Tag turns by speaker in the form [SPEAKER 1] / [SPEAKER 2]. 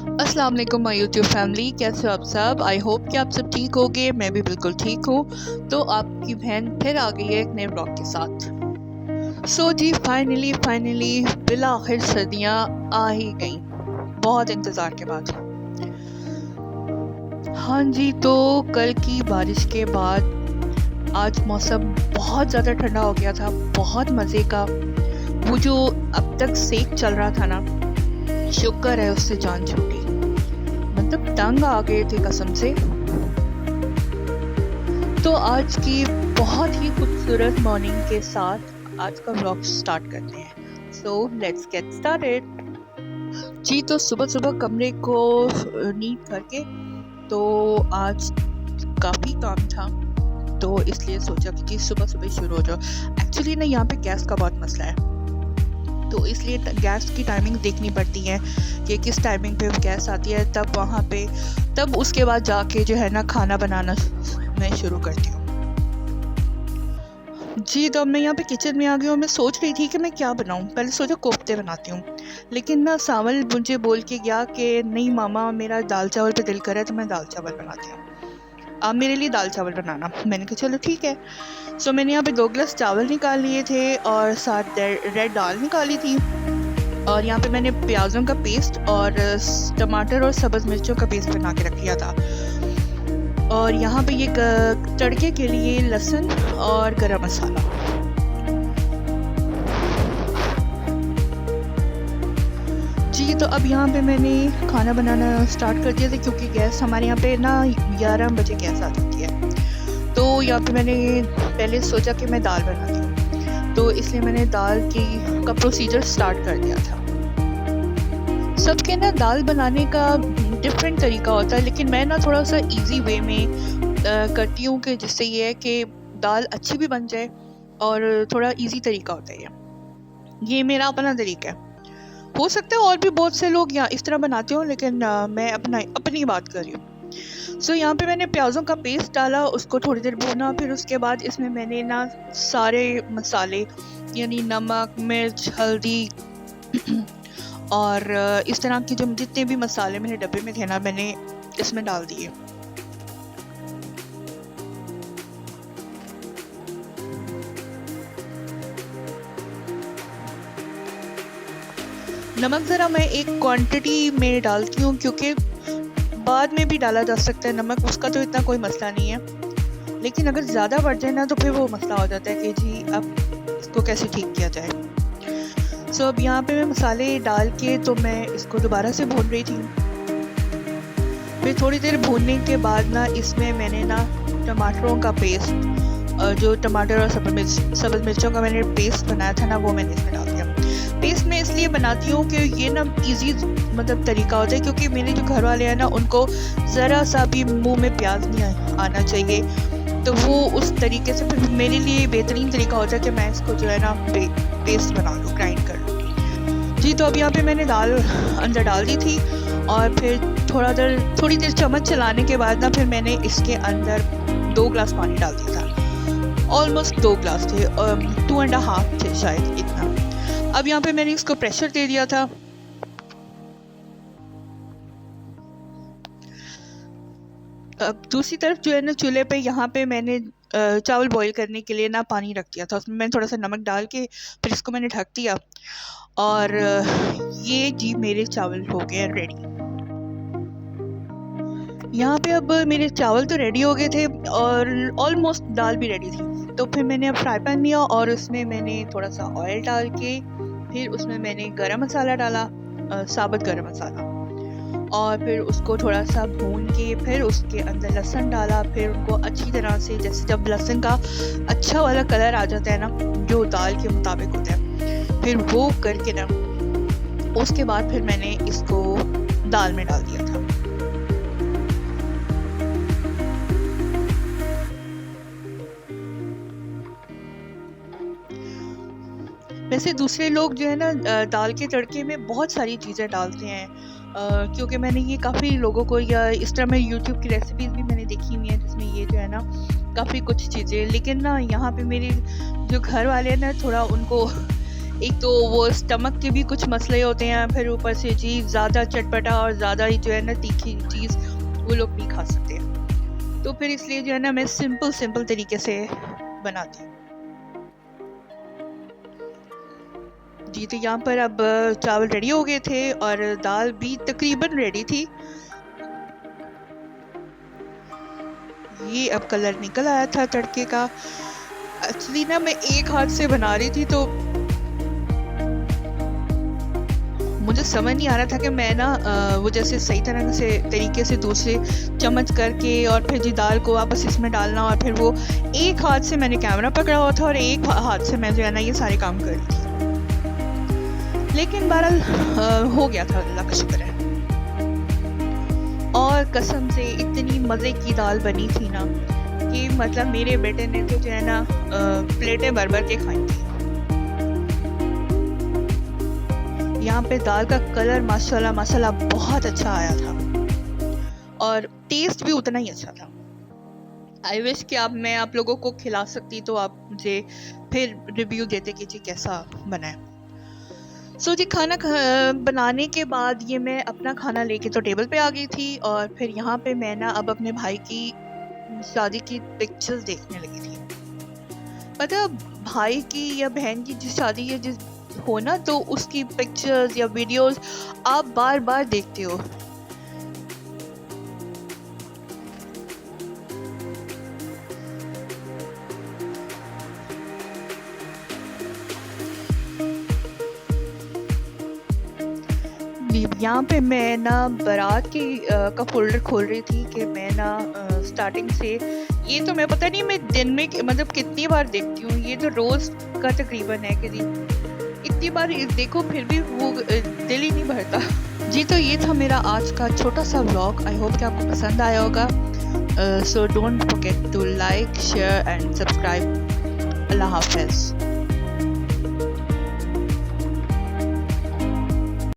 [SPEAKER 1] अस्सलाम वालेकुम my YouTube family, कैसे हो आप सब। आई होप कि आप सब ठीक होगे। मैं भी बिल्कुल ठीक हूँ। तो आपकी बहन फिर आ गई है एक नए ब्लॉग के साथ। सो जी फाइनली बिल आखिर सर्दियाँ आ ही गई, बहुत इंतज़ार के बाद। हाँ जी, तो कल की बारिश के बाद आज मौसम बहुत ज़्यादा ठंडा हो गया था, बहुत मज़े का। वो जो अब तक सेक चल रहा था ना, शुक्र है उससे जान छूटी। मतलब तंग आ गए थे कसम से। तो आज की बहुत ही खूबसूरत मॉर्निंग के साथ आज का व्लॉग स्टार्ट करते हैं। So let's get started. जी, तो सुबह सुबह कमरे को नीट करके, तो आज काफ़ी काम था, तो इसलिए सोचा कि जी सुबह सुबह शुरू हो जाओ। एक्चुअली ना यहाँ पे गैस का बहुत मसला है, तो इसलिए गैस की टाइमिंग देखनी पड़ती है कि किस टाइमिंग पे गैस आती है, तब उसके बाद जाके जो है ना खाना बनाना मैं शुरू करती हूँ। जी, तो अब मैं यहाँ पे किचन में आ गई हूँ। मैं सोच रही थी कि मैं क्या बनाऊँ। पहले सोचा कोफ्ते बनाती हूँ, लेकिन ना सावल मुझे बोल के गया कि नहीं मामा, मेरा दाल चावल पे दिल करे तो मैं दाल चावल बनाती हूँ, आप मेरे लिए दाल चावल बनाना। मैंने कहा चलो ठीक है। सो मैंने यहाँ पे 2 गिलास चावल निकाल लिए थे और साथ रेड दाल निकाली थी। और यहाँ पे मैंने प्याज़ों का पेस्ट और टमाटर और सब्ज़ मिर्चों का पेस्ट बना के रख लिया था। और यहाँ पे ये तड़के के लिए लहसुन और गरम मसाला। जी, तो अब यहाँ पे मैंने खाना बनाना स्टार्ट कर दिया था, क्योंकि गैस हमारे यहाँ पे ना 11 बजे गैस आ जाती है। तो यहाँ पे मैंने पहले सोचा कि मैं दाल बनाती हूँ, तो इसलिए मैंने दाल का प्रोसीजर स्टार्ट कर दिया था। सबके ना दाल बनाने का डिफरेंट तरीका होता है, लेकिन मैं ना थोड़ा सा इजी वे में करती हूँ, कि जिससे ये है कि दाल अच्छी भी बन जाए और थोड़ा इजी तरीका होता है ये मेरा अपना तरीका है। हो सकता है और भी बहुत से लोग यहाँ इस तरह बनाते हो, लेकिन मैं अपनी बात कर रही हूँ। सो यहाँ पे मैंने प्याज़ों का पेस्ट डाला, उसको थोड़ी देर भूना, फिर उसके बाद इसमें मैंने ना सारे मसाले यानी नमक, मिर्च, हल्दी और इस तरह के जो जितने भी मसाले मेरे डब्बे में थे ना, मैंने इसमें डाल दिए। नमक ज़रा मैं एक क्वांटिटी में डालती हूँ, क्योंकि बाद में भी डाला जा सकता है नमक, उसका तो इतना कोई मसला नहीं है। लेकिन अगर ज़्यादा बढ़ जाए ना, तो फिर वो मसला हो जाता है कि जी अब इसको कैसे ठीक किया जाए। सो अब यहाँ पे मैं मसाले डाल के तो मैं इसको दोबारा से भून रही थी। फिर थोड़ी देर भूनने के बाद ना इसमें मैंने ना टमाटरों का पेस्ट, जो टमाटर और सब्ज़ मिर्चों का मैंने पेस्ट बनाया था ना, वो मैंने इसमें डाल दिया। पेस्ट मैं इसलिए बनाती हूँ कि ये ना इजी मतलब तरीका होता है, क्योंकि मेरे जो घर वाले हैं ना, उनको ज़रा सा भी मुंह में प्याज नहीं आना चाहिए, तो वो उस तरीके से फिर मेरे लिए बेहतरीन तरीका होता है कि मैं इसको जो है ना पेस्ट बना लूँ, ग्राइंड कर लूँ। जी, तो अब यहाँ पे मैंने दाल अंदर डाल दी थी, और फिर थोड़ी देर चम्मच चलाने के बाद ना, फिर मैंने इसके अंदर 2 गिलास पानी डाल दिया था। ऑलमोस्ट 2 गिलास थे, 2.5 थे शायद, इतना। अब यहाँ पे मैंने इसको प्रेशर दे दिया था। अब दूसरी तरफ जो है ना, चूल्हे पे यहाँ पे मैंने चावल बॉईल करने के लिए ना पानी रख दिया था। उसमें मैंने थोड़ा सा नमक डाल के फिर इसको मैंने ढक दिया, और ये जी मेरे चावल हो गए रेडी। यहाँ पे अब मेरे चावल तो रेडी हो गए थे और ऑलमोस्ट दाल भी रेडी थी। तो फिर मैंने अब फ्राई पैन लिया और उसमें मैंने थोड़ा सा ऑयल डाल के, फिर उसमें मैंने गरम मसाला डाला, साबुत गरम मसाला, और फिर उसको थोड़ा सा भून के फिर उसके अंदर लहसुन डाला। फिर उनको अच्छी तरह से, जैसे जब लहसुन का अच्छा वाला कलर आ जाता है ना, जो दाल के मुताबिक होता है, फिर वो करके ना उसके बाद फिर मैंने इसको दाल में डाल दिया था। वैसे दूसरे लोग जो है ना दाल के तड़के में बहुत सारी चीज़ें डालते हैं, क्योंकि मैंने ये काफ़ी लोगों को, या इस तरह मैं यूट्यूब की रेसिपीज़ भी मैंने देखी हुई हैं जिसमें ये जो है ना काफ़ी कुछ चीज़ें, लेकिन ना यहाँ पे मेरे जो घर वाले हैं ना, थोड़ा उनको एक तो वो स्टमक के भी कुछ मसले होते हैं, फिर ऊपर से जी ज़्यादा चटपटा और ज़्यादा ही जो है ना तीखी चीज़ वो लोग नहीं खा सकते। तो फिर इसलिए जो है ना मैं सिंपल तरीके से बनाती हूँ। जी, तो यहाँ पर अब चावल रेडी हो गए थे और दाल भी तकरीबन रेडी थी। ये अब कलर निकल आया था तड़के का। एक्चुअली ना मैं एक हाथ से बना रही थी, तो मुझे समझ नहीं आ रहा था कि मैं ना वो जैसे सही तरह से तरीके से दूसरे चम्मच करके और फिर जी दाल को वापस इसमें डालना, और फिर वो एक हाथ से मैंने कैमरा पकड़ा हुआ था और एक हाथ से मैं जो है ना ये सारे काम कर रही थी। लेकिन बहरहाल हो गया था, अल्लाह का शुक्र है। और कसम से इतनी मज़े की दाल बनी थी ना कि मतलब मेरे बेटे ने तो जो है ना प्लेटें भर भर के खाई थी। यहाँ पे दाल का कलर माशाल्लाह बहुत अच्छा आया था और टेस्ट भी उतना ही अच्छा था। आई विश कि मैं आप लोगों को खिला सकती, तो आप मुझे फिर रिव्यू देते कि जी कैसा बना है। सो जी खाना बनाने के बाद ये मैं अपना खाना लेके तो टेबल पे आ गई थी, और फिर यहाँ पे मैं ना अब अपने भाई की शादी की पिक्चर्स देखने लगी थी। पता भाई की या बहन की जिस शादी या जिस हो ना, तो उसकी पिक्चर्स या वीडियोस आप बार बार देखते हो। यहाँ पे मैं ना बारात की का फोल्डर खोल रही थी कि मैं ना स्टार्टिंग से, ये तो मैं पता नहीं मैं दिन में मतलब कितनी बार देखती हूँ, ये तो रोज़ का तकरीबन है कि जी इतनी बार देखो फिर भी वो दिल ही नहीं भरता। जी तो ये था मेरा आज का छोटा सा व्लॉग। आई होप कि आपको पसंद आया होगा। So don't forget to like, share and subscribe. अल्लाह हाफ़िज़।